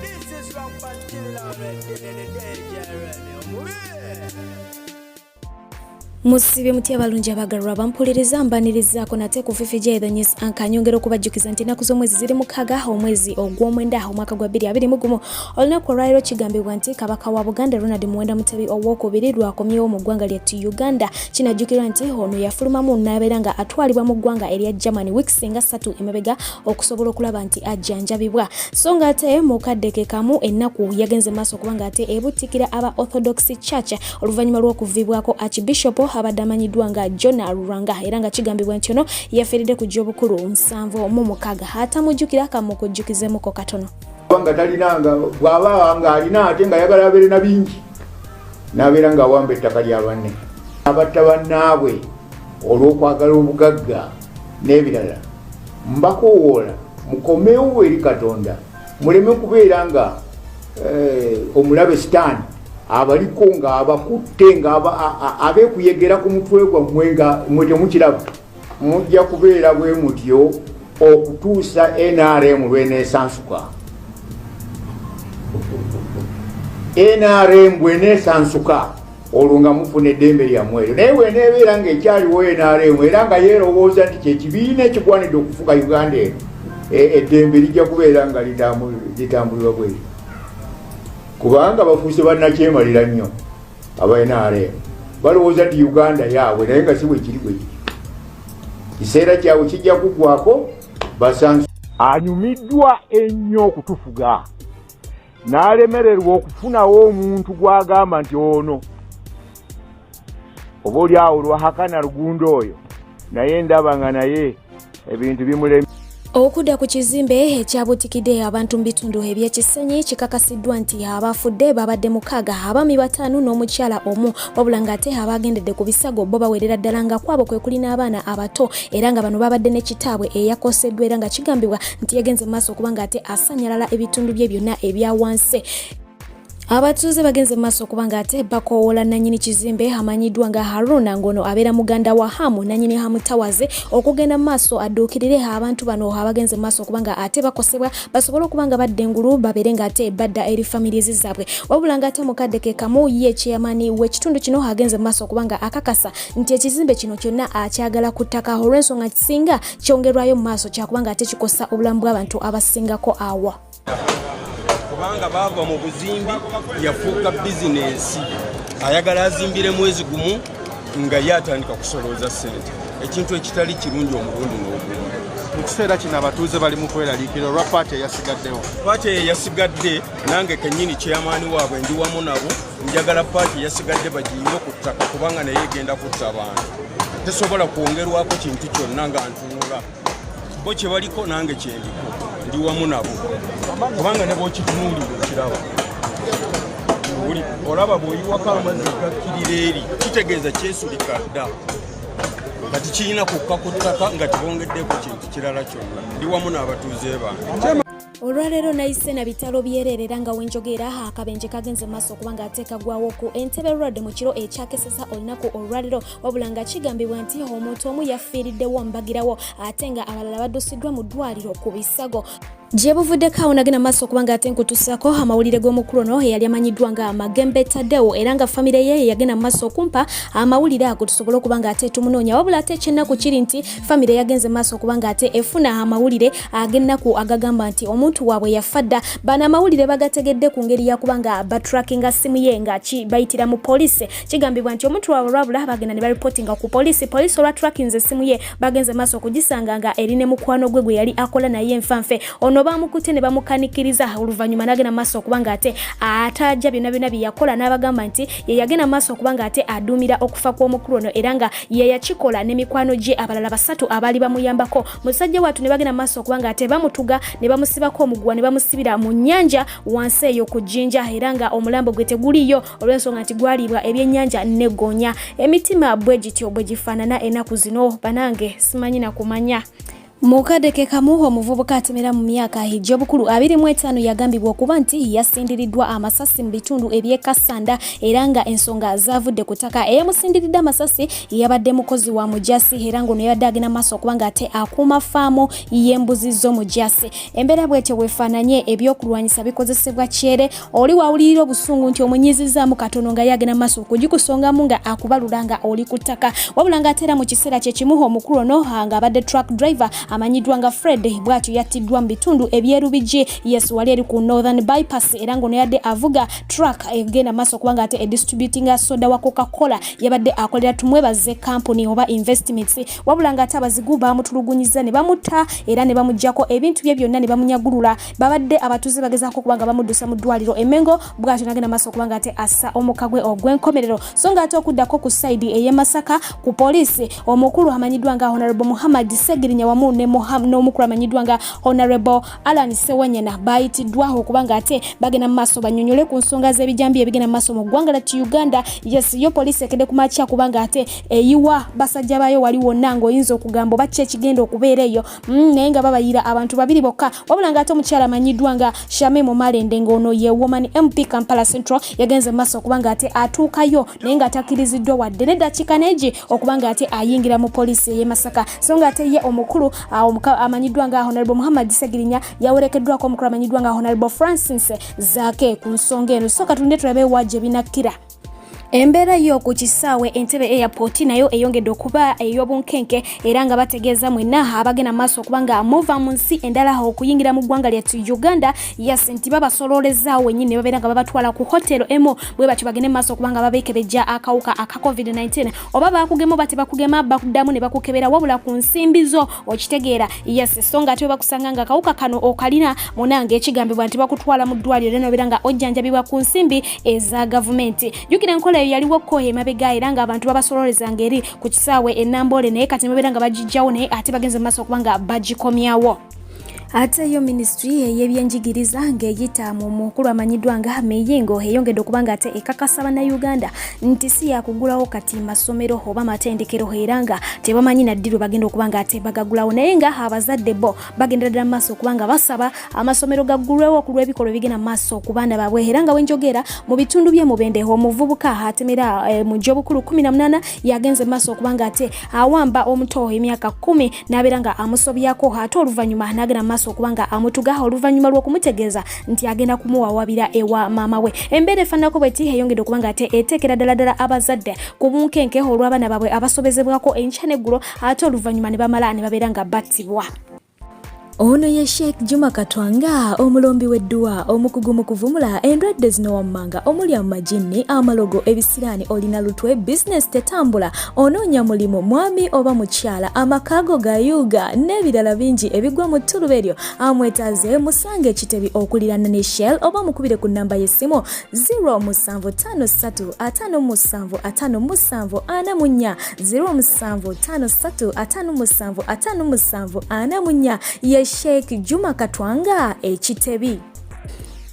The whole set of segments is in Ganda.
This is from Patilla in the day, Musibe muti abalungi abagalwa bampuliriza mbanirizaako nate ku Fifi the News ankanyongera okubajjukiza nti ennaku z'omwezi ziri mukaaga omwezi ogw'omwenda omwaka gwa 2021 olunaku olwaliro kigambibwa nti Kabaka wa Buganda Ronald Muwenda Mutebi ow'okubiri lwakomyewo mu ggwanga lyattu Uganda kinajjukirwa nti ono yafulumamu n'abeera nga atwalibwa mu ggwanga erya Germany weeks nga 3 emabega okusobola okulaba nti ajjanjabibwa so nga ate mu kaddeke kamu ennaku yagenze maaso kuba nga ate ebuttikira aba Orthodox Church oluvanyuma lw'okuvibwako Archbishop abadde amanyiddwa nga John Ruranga era nga kigambibwa nti ono yafiiridde ku gy'obukulu 7 atamujjukira kamukujjukizemuko katono nga talinanga bw'aba nga alina ate nga yagala abeere na bingi n'abeera nga awamba ettaka lya banne abatta bannaabwe olw'okwagala obugagga n'ebirala mbakoowoola mukomewo eri Katonda muleme kubeera nga omulabe sitaani abaliko nga abakutte nga abekuyegera ku mutwe gwammwe nga mwe temukiraba mujja kubeera bwe mutyo okutuusa NRM lweneesansuka NRM bweneesansuka olwo nga mufuna eddembe lyammwe eryo naye bweneebeera nga ekyaliwo NRM era nga yeerowooza nti kyekibiina ekigwanidde okufuga Uganda eno eddembe lijja kubeera nga litambulirwa bweri kubanga bafuuse bannakyemalira nnyo aba NRM balowooza nti Uganda yaabwe naye nga si bwe kiri bwe kiri kiseera kyabwe kijja kuggwako basansu anyumiddwa ennyo okutufuga n'alemererwa okufunawo omuntu gw'agamba nti ono oba oli awo lwahakana Lugundo oyo naye ndaba nga naye ebintu bimulema okudda ku kizimbe ekyabutikidde abantu mu bitundu ebyekisenyi kikakasiddwa nti abafudde babadde 6 abami 5 n'omukyala omu wabula nga ate abagendedde ku bisago bo bawerera ddala nga kwabo kwe kuli n'abaana abato era nga bano babadde ne kitaabwe eyakoseddwa era nga kigambibwa nti yagenze mu maaso okuba nga ate asanyalala ebitundu bye byonna ebya wansi abatuuze bagenze maaso okuba nga ate bakoowola nannyini kizimbe amanyiddwa nga Haruna ngono abeera muganda wa Hamu nannyini Hamu Tawaze okugenda maaso adduukirire abantu bano abagenze maaso okuba nga ate bakosebwa basobola okuba nga badde engulu babeere nga ate badda eri families zaabwe wabula nga ate mukaddeke kamu ye chairman w'ekitundu kino agenze maaso okuba nga akakasa nti ekizimbe kino kyonna akyagala ku ttaka olw'ensonga kisinga kyongerwayo mu maaso kyakuba nga ate kikosa obulamu bw'abantu abasingako awa kubanga bava mu buzimbi yafuuka bizinesi ayagala azimbire mwezi gumu nga yatandika kusolooza ssente ekintu ekitali kirungi omulundi n'ogumu mu kiseera kino abatuuze bali mu kweraliikira olwa paati eyasigaddewo paati eyasigadde nange kennyini chairman waabwe ndi wamu nabo njagala paati eyasigadde bagiyiwe ku ttaka kubanga naye egenda kutta abantu tesobola kwongerwako kintu kyonna nga ntunula bo kye baliko nange kyendiko ndi wamu nabo kubanga ne bw'okitunuulira okiraba olaba bw'oyiwako amazzi gakkirira eri kitegeeza kyesulika dda nga tikirina kukka ku ttaka nga tibongeddeko kintu kirala kyonna ndi wamu n'abatuuze bange olwaleero nayise na bitalo byererera nga wenjogera akabenje kagenze maaso okuba nga ateekagwawo ku Entebbe Road mu kiro ekyakesesa olunaku olwaleero wabula nga kigambibwa nti omuntu omu yafiiriddewo mbagirawo ate nga abalala baddusiddwa mu ddwaliro ku bisago gye buvuddeko awo nagenda maaso okuba nga ate nkutuusako amawulire g'omukulu ono eyali amanyiddwa nga Magembe Tadeo era nga famire ye yagenda maaso okumpa amawulire ago tusobole okuba nga ate tumunoonya wabula ate ekyennaku kiri nti famire yagenze maaso okuba nga ate efuna amawulire ag'ennaku agagamba nti omuntu waabwe yafadda bano amawulire bagategedde ku ngeri yakuba nga batrackinga simu ye nga bayitira mu poliisi kigambibwa nti omuntu waabwe lwabula bagenda ne baripotinga ku poliisi olwa trackinze simu ye bagenze maaso okugisanga nga erine mukwano gwe gwe yali akola naye enfanfe ono bamukutte ne bamukanikiriza oluvanyuma n'agenda maaso okuba nga ate atajja byonna byonna bye yakola n'abagamba nti ye yagenda maaso okuba nga ate aduumira okufa kw'omukulu ono era nga ye yakikola n'emikwano gye abalala 3 abaali bamuyambako musajja wattu ne bagenda maaso okuba nga ate bamutuga ne bamusibako omugwa ne bamusibira mu nnyanja wansi eyo ku jjinja era nga omulambo gwe teguliyo olw'ensonga nti gwalibwa ebyennyanja n'eggonya emitima bwe gityo bwe gifaanana ennaku zino banange simanyi na kumanya Mukadeke kamu omuvubuka atemera mu myaka egy'obukulu 25 yagambibwa okuba nti yasindiriddwa amasasi mu bitundu eby'Ekasanda era nga ensonga zavudde ku ttaka. Eyamusindiridde amasasi yabadde mukozi wa Mujasi era ng'ono yabadde agenda maaso okuba nga ate akuuma faamu y'embuzi z'Omujasi. Embeera bw'etyo bwefaananye ebyokulwanyisa bikozesebwa kyere oli wawulirira obusungu nti omunyizizaamu katono nga yagenda maaso okugikusongamu nga akubalula nga oli ku ttaka. Wabula nga ate era mu kiseera kye kimu omukulu ono nga abadde truck driver amanyidwa nga Fred bwatyo yattiddwa mu bitundu ebyerubiji wali eri ku Northern Bypass era ng'ono yadde avuga truck egenda maaso kubanga ate distributing soda wa Coca-Cola yabadde akolera tumwebaze company oba investments wabula nga ate abazigu bamutulugunyiza ne bamutta era ne bamujjako ebintu bye byonna ne bamunyagulula babadde abatuze bagezaako kubanga bamuddusa mu ddwaliro Emengo bwatyo nagenda maaso kubanga ate assa omukagwe ogw'enkomerero so nga ate okuddako ku side ey'e Masaka ku poliisi omukulu amanyidwa nga Honorable Muhammad Segirinya wamu n'omukulu amanyidwa nga Honorable Alan Sewanyana bayitiddwa okubanga ate bagenda mu maaso banyonyole ku nsonga z'ebijambi ebigenda mu maaso mu ggwanga lya Uganda. Yes, yo poliisi ekedde ku makya kubanga ate eyiwa basajja bayo wali wonna ng'oyinza okugamba oba ki ekigenda okubeera eyo naye nga babayira abantu babiri bokka wabula nga ate omukyala amanyidwa nga Shame Mumalende ng'ono ye woman MP Kampala Central yagenze mu maaso okubanga ate atuukayo naye nga atakkiriziddwa wadde n'eddakiika neegi okubanga ate ayingira mu poliisi ey'e Masaka so nga ate ye omukulu amanyidwa nga Honorable Muhammad Segirinya yawerekeddwako omukulu amanyidwa nga Honorable Francis Zake ku nsonga eno so katunde tulabe wajje binakkira. Embeera y'oku kisaawe Entebbe Airport nayo eyongedde okuba ey'obunkenke era nga bategeeza mwenna abagenda maaso okubanga muva mu nsi endala okuyingira mu ggwanga lya Uganda yes nti babasololezaawo wennyini babeera nga babatwala ku hotelo emu bwe batyo bagende maaso okubanga babeekebejja akawuka aka COVID-19 oba bakugema oba tebakugema bakuddamu ne bakukebera wabula ku nsimbi zo okitegeera yes so nga ate bakusanga nga akawuka kano okalina munange ekigambibwa nti bakutwala mu ddwaliro era nobeera nga ojjanjabibwa ku nsimbi eza gavumenti. Jjukira enkola yaliwo ko emabega era nga abantu babasololezanga eri ku kisaawe ennambole naye kati babeera nga bagijjawo naye ate bagenze mu maaso okubanga bagikomyawo. Ate yo ministry ey'ebyenjigiriza ng'eyita mu mukulu amanyidwa nga Meyingo eyongedde okubanga ate ekakasa bannayuganda nti si yakugulawo kati masomero oba matendekero era nga tebamanyi naddirwe bagenda okubanga ate bagagulawo naye nga abazadde bo bagenda ddala mu maaso okubanga basaba amasomero gaggulwewo ku lw'ebikolwa ebigenda mu maaso ku baana baabwe era nga wenjogera mu bitundu bye Mubende omuvubuka atemera mu gy'obukulu 18 yagenze mu maaso okubanga ate awamba omuto emyaka 10 n'abeera nga amusobyako ate oluvanyuma n'agenda okubanga amutuga oluvanyuma lw'okumutegeeza nti agenda kumuwawabira ewa maama we. Embeera efaanako bweti eyongedde okubanga ate eteekera ddala abazadde ku bunkenke olw'abaana baabwe abasobezebwako enkya n'eggulo ate oluvanyuma ne bamala ne babeera nga battibwa. Ono ye Sheikh Juma Katwanga omulombi w'edduwa omukugu mu kuvumula endwadde zino wammanga omuli amajinni amalogo ebisiraani olina lutwe business tetambula onoonya mulimu mwami oba mukyala amakaago gayuuga n'ebirala bingi ebigwa mu ttuluba eryo amwetaaze musange ekitebi okulirana ne Shell oba mukubire ku nnamba y'essimu 07535575744 07535575744 ye Sheikh Juma Katwanga ekitebi.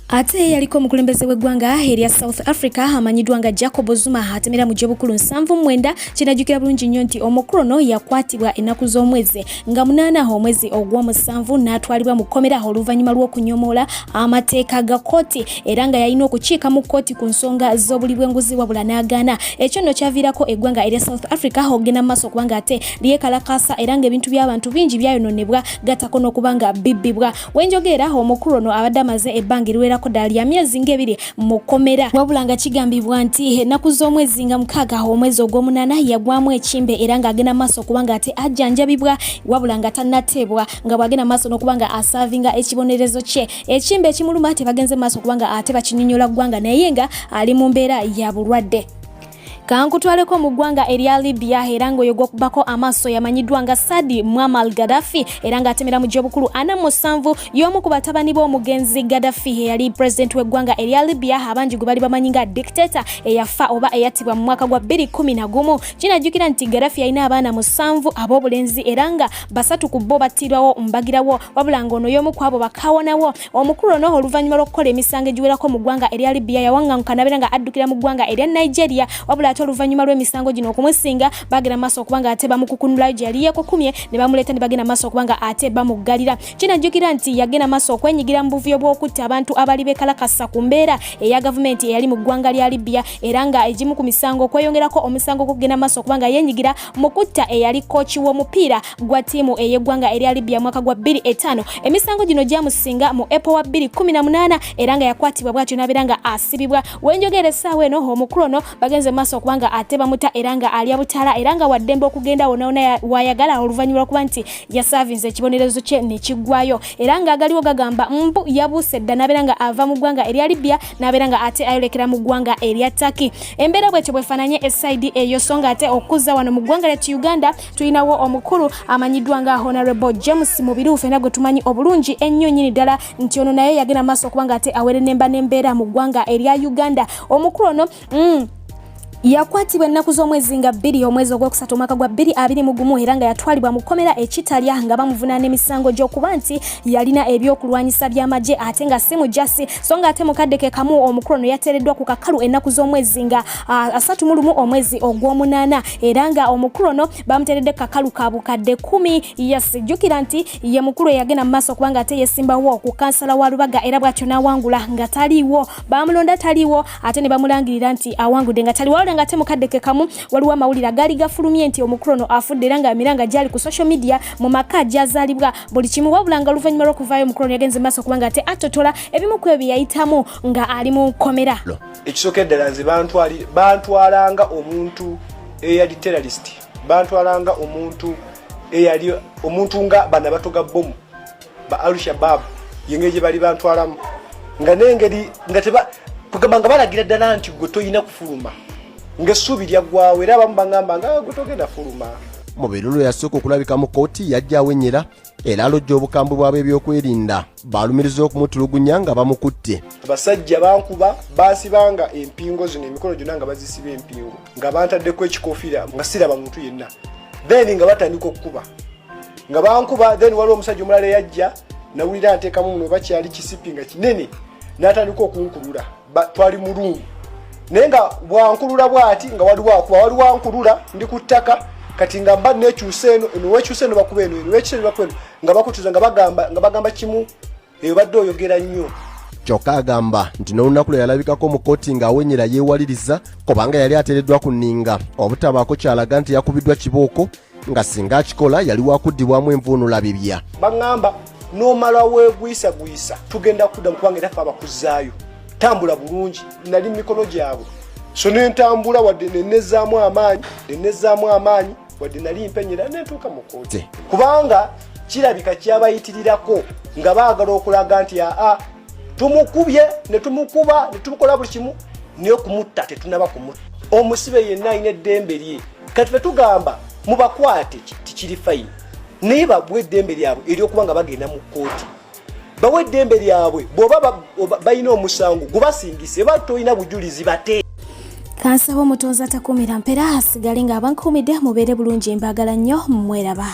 Ate yaliko omukulembeze w'eggwanga erya South Africa amanyidwa nga Jacob Zuma atemera mu gy'obukulu 79 kinajjukira bulungi nnyo nti omukulu ono yakwatibwa ennaku z'omwezi nga 8 omwezi ogw'omusanvu n'atwalibwa mu kkomera oluvanyuma lw'okunyomoola amateeka ga kkooti era nga yalina okukiika mu kkooti ku nsonga z'obuli bw'enguzi wabula n'agaana. Ekyo nno kyaviirako eggwanga erya South Africa okugenda mu maaso okubanga ate lyekalakasa era ng'ebintu by'abantu bingi byayononebwa gatako n'okubanga bibbibwa. Wenjogera omukulu ono abadde amaze ebbanga eriwera ko dali ya myezi ng'ebiri mu kkomera wabula nga kigambibwa nti ennaku z'omwezi nga 6 omwezi ogw'omunana yagwamu ekimbe era ng'agenda maaso okubanga ate ajjanjabibwa wabula nga tannateebwa nga bw'agenda maaso n'okubanga asaavinga ekibonerezo kye ekimbe ekimuluma tebagenze maaso okubanga ate bakinyonyola ggwanga naye nga ali mu mbeera ya bulwadde. Kankutwaleko mu ggwanga erya Libya era ng'oyo gw'okubako amaaso yamanyidwa nga Sadi Muammar Gaddafi era ng'atemera mu gy'obukulu 47 y'omu ku batabani b'omugenzi Gaddafi eyali president w'eggwanga erya Libya abangi gwe bali bamanyi nga dictator eyafa oba eyattibwa mu mwaka gwa 2011. Kinajjukira nti Gaddafi yalina abaana 7 ab'obulenzi era nga 3 ku bo battirwawo mbagirawo wabula ng'ono y'omu ku abo bakawonawo. Omukulu ono oluvanyuma lw'okukola emisango egiwerako mu ggwanga erya Libya yawaŋŋanguka n'abeera nga addukira mu ggwanga erya Nigeria wabula ate oluvanyuma lw'emisango gino okumusinga bagenda maaso okubanga ate bamukukunulayo gye yali yeekukumye ne bamuleeta ne bagenda maaso okubanga ate bamuggalira. Kinajjukira nti yagenda maaso okwenyigira mu buvuyo bw'okutta abantu abali beekalakasa ku mbeera eya gavumenti eyali mu ggwanga lya Libya, era nga egimu ku misango okweyongerako omusango gw'okugenda maaso okubanga yenyigira mu kutta eyali kooki w'omupiira gwa ttiimu ey'eggwanga erya Libya mwaka gwa 2005. Emisango gino gyamusinga mu April wa 2018 era nga yakwatibwa bw'atyo n'abeera nga asibibwa. Wenjogera essaawa eno omukulu ono bagenze maaso okubanga ate bamuta era nga alya butaala era nga waddembe okugenda wonna wayagala oluvannyuma lw'okuba nti yasaavinze ekibonerezo kye ne kiggwayo, era nga agaliwo gagamba mbu yabuuse dda n'abeera nga ava mu ggwanga erya Libya n'abeera nga ate ayolekera mu ggwanga erya Turkey. Embeera bwetyo bwefaananye esaidi eyo, so nga ate okuzza wano mu ggwanga lyattu Uganda tulinawo omukulu amanyiddwa nga Hon James mu biruufu era gwe tumanyi obulungi ennyo nnyini ddala nti ono naye yagenda maaso okubanga ate awere nemba n'embeera mu ggwanga erya Uganda. Omukulu ono yakwatibwa ennaku z'omwezi nga 2 omwezi ogwokusatu omwaka gwa 2021 era nga yatwalibwa mu kkomera ekitalya nga bamuvunaana emisango gy'okuba nti yalina ebyokulwanyisa by'amagye ate nga si mujasi, so nga ate mukadde ke kamu omukulu ono yateereddwa ku kakalu ennaku z'omwezi nga 31 omwezi ogw'omunaana era nga omukulu ono bamuteeredde kakalu ka bukadde 10. Jjukira nti ye mukulu eyagenda mu maaso okubanga ate yesimbawo ku kansala wa Lubaga era bw'atyo n'awangula nga taliiwo, bamulonda taliiwo ate ne bamulangirira nti awangudde nga taliiwo nga ate mukadde ke kamu waliwo amawulire agaali gafulumye nti omukulu ono afudde era nga emiranga gyali ku social media mu maka gyazaalibwa buli kimu, wabula nga oluvannyuma lw'okuvaayo omukulu ono yagenze maaso okubanga ate atotola ebimu ku ebyo yayitamu nga ali mu nkomera. Ekisooka eddala nze bantwalanga omuntu eyali terrorist, bantwalanga omuntu nga bana batoga bomu ba Al-Shabaab yengeri gye bali bantwalamu nga n'engeri nga kugamba nga balagira ddala nti gwe toyina kufuluma ng'essuubi lyaggwawo era abamu bagamba nga gwe togenda fuluma. Mu birulo yasooka okulabika mu kkooti yajja awenyera era alojja obukambwe bwabwe ebyokwerinda baalumiriza okumutulugunya nga bamukutte. Abasajja bankuba baasibanga empingo zino emikono gyonna nga bazisiba empingo nga bantaddeko ekikoofiira nga siraba muntu yenna, then nga batandika okukuba nga bankuba, then waliwo omusajja omulala eyajja nawulira nteekamu muno bakyali kisipi nga kinene n'atandika okunkulula, twali mu lumu naye nga bwankulula bw'ati nga waliwo ankulula ndi ku ttaka kati nga mba nekyusa eno wekyusa eno bakuba eno wekyusa eno bakuba eno nga bakutuza nga bagamba kimu eyo badde oyogera nnyo. Kyokka agamba nti n'olunaku lwe yalabikako mu kkooti ng'awenyera yeewaliriza kubanga yali ateereddwa ku nninga obutabaako kyalaga nti yakubiddwa kibooko nga singa akikola yali wakuddibwamu envuunula bibya. Baŋŋamba n'omala weegwisagwisa tugenda kudda mu kubanga era ffe abakuzaayo tambula bulungi, nali mikono gyabwe so nentambula wadde nenezaamu amaanyi wadde nali mpenyera nentuuka mu kkooti kubanga kirabika kyabayitirirako nga baagala okulaga nti tumukubye ne tumukuba ne tumukola buli kimu naye okumutta tetunaba kumutta. Omusibe yenna alina eddembe lye, kati fe tugamba mubakwate tikiri fayini naye babwe eddembe lyabwe eryokuba nga bagenda mu kkooti, bawe eddembe lyabwe bw'oba balina omusango gubasingise ba tolina bujulizi bate. Kansaba omutonzi atakuumira mpera asigale ng'abankuumidde mubeere bulungi, mbagala nnyo mweraba.